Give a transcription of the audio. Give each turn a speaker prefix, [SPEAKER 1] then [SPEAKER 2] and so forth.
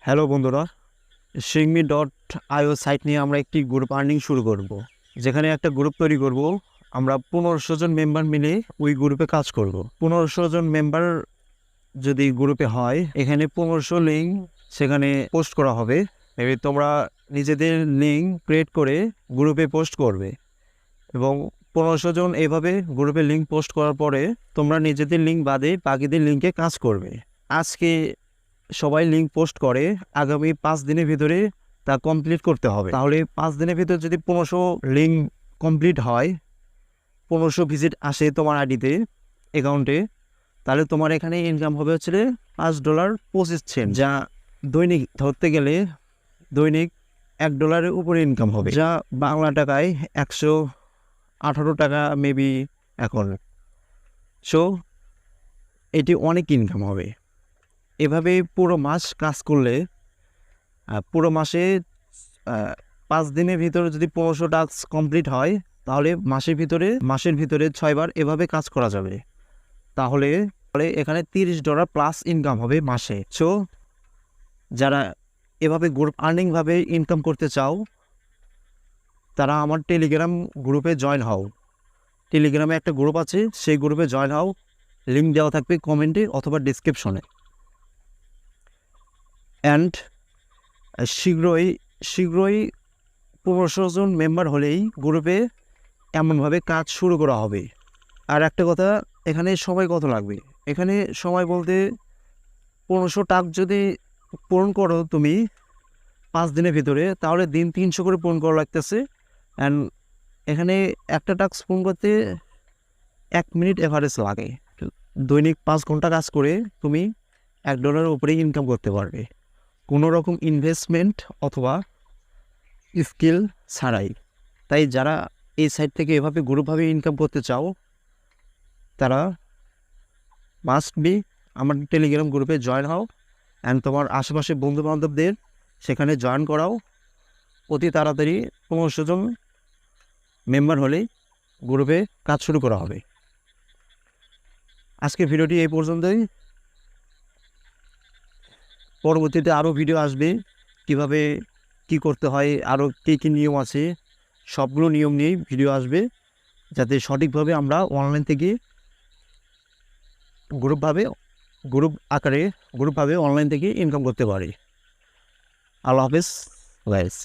[SPEAKER 1] Hello বন্ধুরা, swingme.io site নিয়ে আমরা একটি গ্রুপ আর্নিং শুরু করব। যেখানে একটা গ্রুপ তৈরি করব। আমরা 1500 জন মেম্বার মিলে ওই গ্রুপে কাজ করব। 1500 জন মেম্বার যদি গ্রুপে হয়, এখানে 1500 লিঙ্ক সেখানে পোস্ট করা হবে। এবার তোমরা নিজেদের লিঙ্ক ক্রিয়েট করে গ্রুপে পোস্ট করবে এবং 1500 জন এইভাবে গ্রুপে লিঙ্ক পোস্ট করার পরে তোমরা নিজেদের লিঙ্ক বাদে বাকিদের লিঙ্কে কাজ করবে। আজকে সবাই লিঙ্ক পোস্ট করে, আগামী 5 দিনের ভিতরে তা কমপ্লিট করতে হবে। তাহলে 5 দিনের ভিতরে যদি 1500 লিঙ্ক কমপ্লিট হয়, 1500 ভিজিট আসে তোমার আইডিতে, অ্যাকাউন্টে, তাহলে তোমার এখানে ইনকাম হবে হচ্ছে $5.25, যা দৈনিক ধরতে গেলে দৈনিক $1 উপরে ইনকাম হবে, যা বাংলা টাকায় 118 টাকা মেবি এখন। সো এটি অনেক ইনকাম হবে। এভাবে পুরো মাস কাজ করলে পুরো মাসে 5 দিনের ভিতরে যদি 1500 টাস্ক কমপ্লিট হয়, তাহলে মাসের ভিতরে 6 বার এভাবে কাজ করা যাবে। তাহলে এখানে $30 প্লাস ইনকাম হবে মাসে। সো যারা এভাবে গ্রুপ আর্নিংভাবে ইনকাম করতে চাও, তারা আমার টেলিগ্রাম গ্রুপে জয়েন হও। টেলিগ্রামে একটা গ্রুপ আছে, সেই গ্রুপে জয়েন হও। লিঙ্ক দেওয়া থাকবে কমেন্টে অথবা ডিসক্রিপশনে। অ্যান্ড শীঘ্রই 1500 জন মেম্বার হলেই গ্রুপে এমনভাবে কাজ শুরু করা হবে। আর একটা কথা, এখানে সময় কত লাগবে? এখানে সময় বলতে 1500 টাস্ক যদি পূরণ করো তুমি 5 দিনের ভিতরে, তাহলে দিন 300 করে পূরণ করা লাগতেছে। অ্যান্ড এখানে একটা টাস্ক পূরণ করতে 1 মিনিট এভারেজ লাগে। দৈনিক 5 ঘন্টা কাজ করে তুমি $1 উপরেই ইনকাম করতে পারবে, কোনো রকম ইনভেস্টমেন্ট অথবা স্কিল ছাড়াই। তাই যারা এই সাইট থেকে এভাবে গ্রুপভাবে ইনকাম করতে চাও, তারা মাস্ট বি আমার টেলিগ্রাম গ্রুপে জয়েন হও। অ্যান্ড তোমার আশেপাশে বন্ধুবান্ধবদের সেখানে জয়েন করাও। অতি তাড়াতাড়ি 1500 জন মেম্বার হলেই গ্রুপে কাজ শুরু করা হবে। আজকের ভিডিওটি এই পর্যন্তই। পরবর্তীতে আরও ভিডিও আসবে, কিভাবে কি করতে হয়, আরও কী নিয়ম আছে, সবগুলো নিয়ম নিয়েই ভিডিও আসবে, যাতে সঠিকভাবে আমরা অনলাইন থেকে গ্রুপভাবে অনলাইন থেকে ইনকাম করতে পারি। আল্লাহ হাফেজ গাইস।